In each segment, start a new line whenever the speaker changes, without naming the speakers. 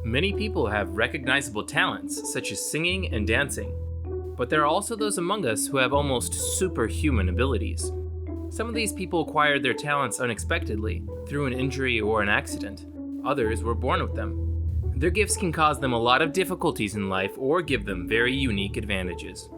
Many people have recognizable talents, such as singing and dancing. But there are also those among us who have almost superhuman abilities. Some of these people acquired their talents unexpectedly, through an injury or an accident. Others were born with them. Their gifts can cause them a lot of difficulties in life or give them very unique advantages.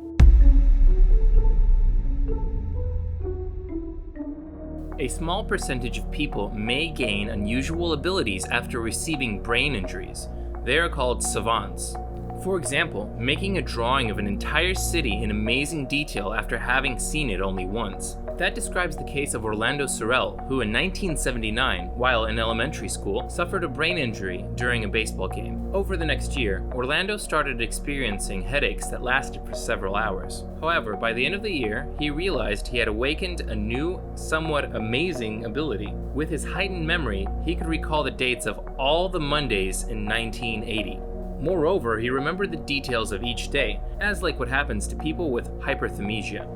A small percentage of people may gain unusual abilities after receiving brain injuries. They are called savants. For example, making a drawing of an entire city in amazing detail after having seen it only once. That describes the case of Orlando Serrell, who in 1979, while in elementary school, suffered a brain injury during a baseball game. Over the next year, Orlando started experiencing headaches that lasted for several hours. However, by the end of the year, he realized he had awakened a new, somewhat amazing ability. With his heightened memory, he could recall the dates of all the Mondays in 1980. Moreover, he remembered the details of each day, as like what happens to people with hyperthymesia.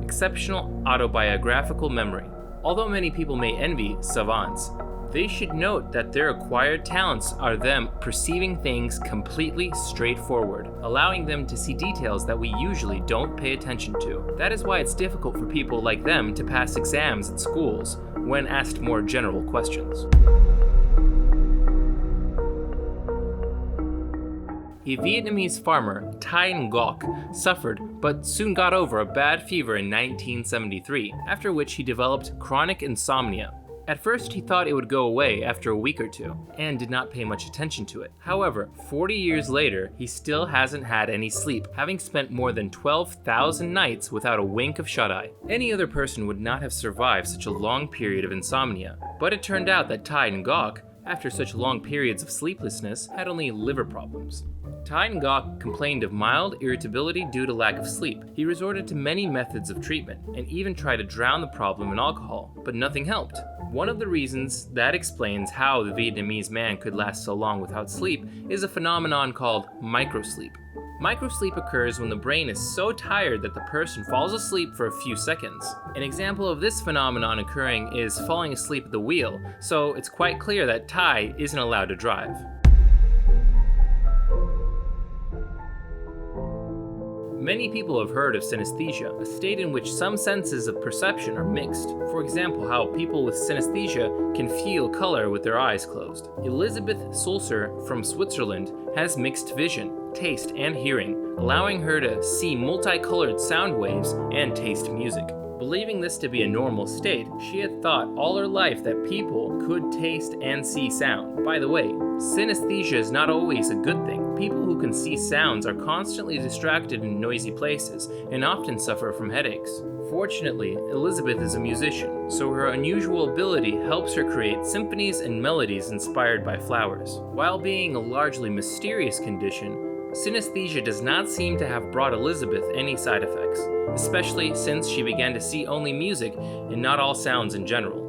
Exceptional autobiographical memory. Although many people may envy savants, they should note that their acquired talents are them perceiving things completely straightforward, allowing them to see details that we usually don't pay attention to. That is why it's difficult for people like them to pass exams at schools when asked more general questions. A Vietnamese farmer, Thai Ngoc, suffered but soon got over a bad fever in 1973, after which he developed chronic insomnia. At first, he thought it would go away after a week or two, and did not pay much attention to it. However, 40 years later, he still hasn't had any sleep, having spent more than 12,000 nights without a wink of shut-eye. Any other person would not have survived such a long period of insomnia, but it turned out that Thai Ngoc, after such long periods of sleeplessness, had only liver problems. Thai Ngoc complained of mild irritability due to lack of sleep. He resorted to many methods of treatment, and even tried to drown the problem in alcohol, but nothing helped. One of the reasons that explains how the Vietnamese man could last so long without sleep is a phenomenon called microsleep. Microsleep occurs when the brain is so tired that the person falls asleep for a few seconds. An example of this phenomenon occurring is falling asleep at the wheel, so it's quite clear that Thai isn't allowed to drive. Many people have heard of synesthesia, a state in which some senses of perception are mixed. For example, how people with synesthesia can feel color with their eyes closed. Elisabeth Sulzer from Switzerland has mixed vision, taste, and hearing, allowing her to see multicolored sound waves and taste music. Believing this to be a normal state, she had thought all her life that people could taste and see sound. By the way, synesthesia is not always a good thing. People who can see sounds are constantly distracted in noisy places and often suffer from headaches. Fortunately, Elizabeth is a musician, so her unusual ability helps her create symphonies and melodies inspired by flowers. While being a largely mysterious condition, synesthesia does not seem to have brought Elizabeth any side effects, especially since she began to see only music and not all sounds in general.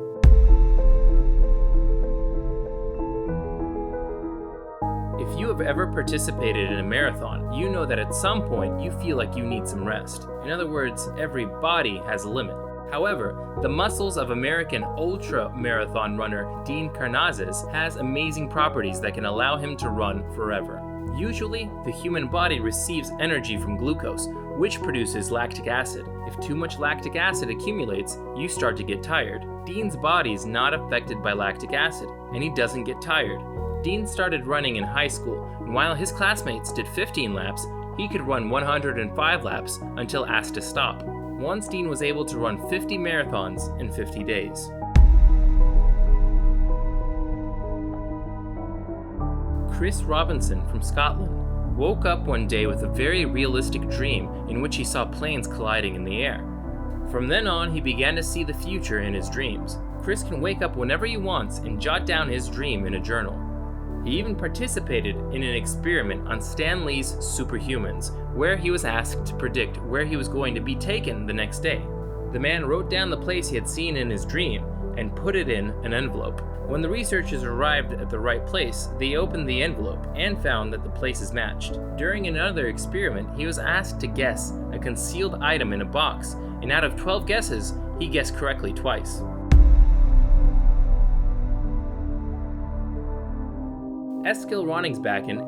If you have ever participated in a marathon, you know that at some point you feel like you need some rest. In other words, every body has a limit. However, the muscles of American ultramarathon runner Dean Karnazes has amazing properties that can allow him to run forever. Usually, the human body receives energy from glucose, which produces lactic acid. If too much lactic acid accumulates, you start to get tired. Dean's body is not affected by lactic acid, and he doesn't get tired. Dean started running in high school, and while his classmates did 15 laps, he could run 105 laps until asked to stop. Once Dean was able to run 50 marathons in 50 days. Chris Robinson from Scotland woke up one day with a very realistic dream in which he saw planes colliding in the air. From then on, he began to see the future in his dreams. Chris can wake up whenever he wants and jot down his dream in a journal. He even participated in an experiment on Stan Lee's Superhumans, where he was asked to predict where he was going to be taken the next day. The man wrote down the place he had seen in his dream and put it in an envelope. When the researchers arrived at the right place, they opened the envelope and found that the places matched. During another experiment, he was asked to guess a concealed item in a box, and out of 12 guesses, he guessed correctly twice. Espen Runnings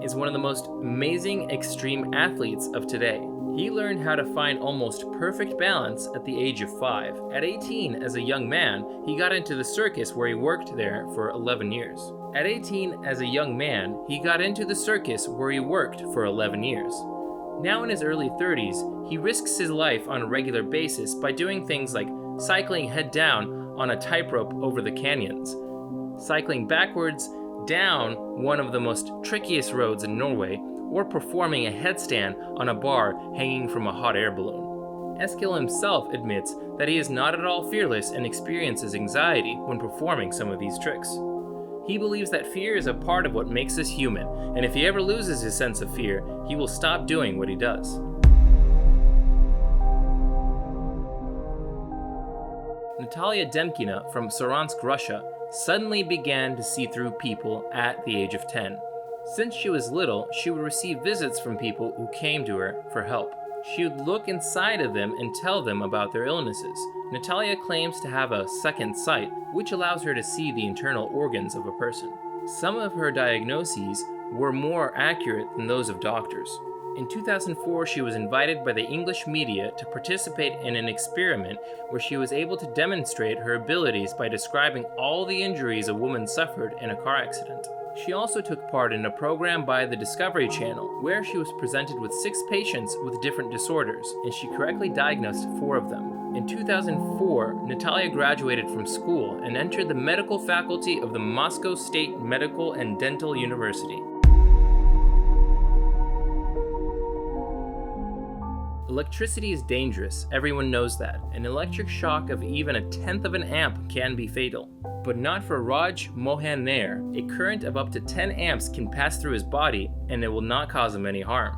is one of the most amazing extreme athletes of today. He learned how to find almost perfect balance at the age of 5. At 18, as a young man, he got into the circus where he worked there for 11 years. Now in his early 30s, he risks his life on a regular basis by doing things like cycling head down on a tightrope over the canyons, cycling backwards down one of the most trickiest roads in Norway, or performing a headstand on a bar hanging from a hot air balloon. Eskil himself admits that he is not at all fearless and experiences anxiety when performing some of these tricks. He believes that fear is a part of what makes us human, and if he ever loses his sense of fear, he will stop doing what he does. Natalia Demkina from Saransk, Russia, suddenly began to see through people at the age of 10. Since she was little, she would receive visits from people who came to her for help. She would look inside of them and tell them about their illnesses. Natalia claims to have a second sight, which allows her to see the internal organs of a person. Some of her diagnoses were more accurate than those of doctors. In 2004, she was invited by the English media to participate in an experiment where she was able to demonstrate her abilities by describing all the injuries a woman suffered in a car accident. She also took part in a program by the Discovery Channel, where she was presented with 6 patients with different disorders, and she correctly diagnosed 4 of them. In 2004, Natalia graduated from school and entered the medical faculty of the Moscow State Medical and Dental University. Electricity is dangerous, everyone knows that. An electric shock of even 1/10 of an amp can be fatal. But not for Raj Mohan Nair. A current of up to 10 amps can pass through his body and it will not cause him any harm.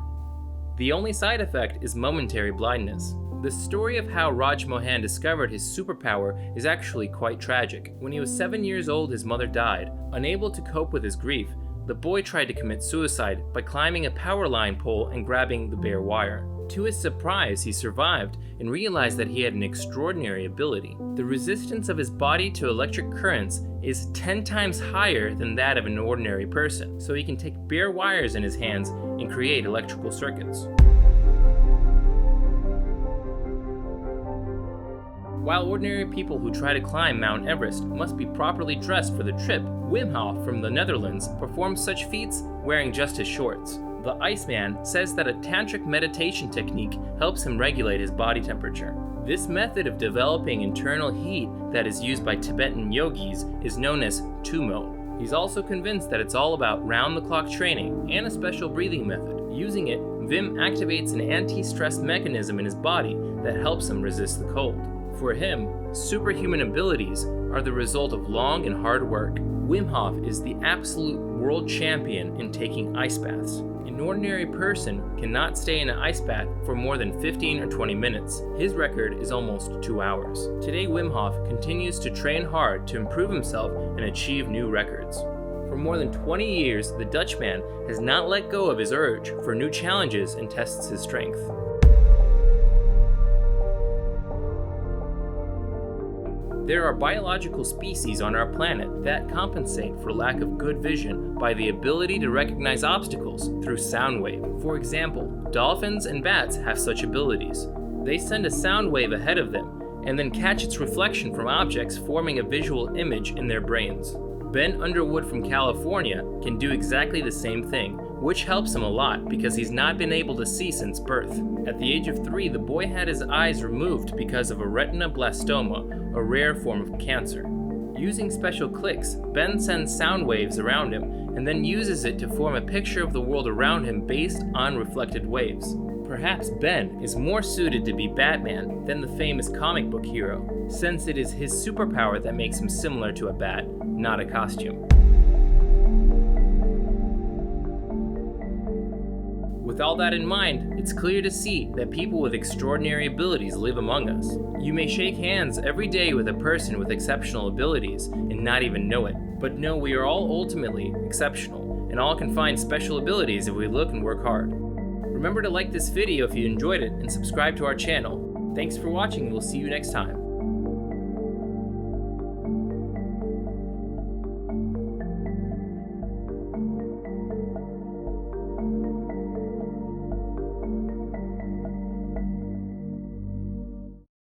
The only side effect is momentary blindness. The story of how Raj Mohan discovered his superpower is actually quite tragic. When he was 7 years old, his mother died. Unable to cope with his grief, the boy tried to commit suicide by climbing a power line pole and grabbing the bare wire. To his surprise, he survived and realized that he had an extraordinary ability. The resistance of his body to electric currents is 10 times higher than that of an ordinary person, so he can take bare wires in his hands and create electrical circuits. While ordinary people who try to climb Mount Everest must be properly dressed for the trip, Wim Hof from the Netherlands performs such feats wearing just his shorts. The Iceman says that a tantric meditation technique helps him regulate his body temperature. This method of developing internal heat that is used by Tibetan yogis is known as Tumo. He's also convinced that it's all about round-the-clock training and a special breathing method. Using it, Wim activates an anti-stress mechanism in his body that helps him resist the cold. For him, superhuman abilities are the result of long and hard work. Wim Hof is the absolute world champion in taking ice baths. An ordinary person cannot stay in an ice bath for more than 15 or 20 minutes. His record is almost 2 hours. Today, Wim Hof continues to train hard to improve himself and achieve new records. For more than 20 years, the Dutchman has not let go of his urge for new challenges and tests his strength. There are biological species on our planet that compensate for lack of good vision by the ability to recognize obstacles through sound wave. For example, dolphins and bats have such abilities. They send a sound wave ahead of them and then catch its reflection from objects, forming a visual image in their brains. Ben Underwood from California can do exactly the same thing, which helps him a lot because he's not been able to see since birth. At the age of 3, the boy had his eyes removed because of a retinoblastoma, a rare form of cancer. Using special clicks, Ben sends sound waves around him and then uses it to form a picture of the world around him based on reflected waves. Perhaps Ben is more suited to be Batman than the famous comic book hero, since it is his superpower that makes him similar to a bat, not a costume. With all that in mind, it's clear to see that people with extraordinary abilities live among us. You may shake hands every day with a person with exceptional abilities and not even know it, but know we are all ultimately exceptional, and all can find special abilities if we look and work hard. Remember to like this video if you enjoyed it and subscribe to our channel. Thanks for watching, we'll see you next time.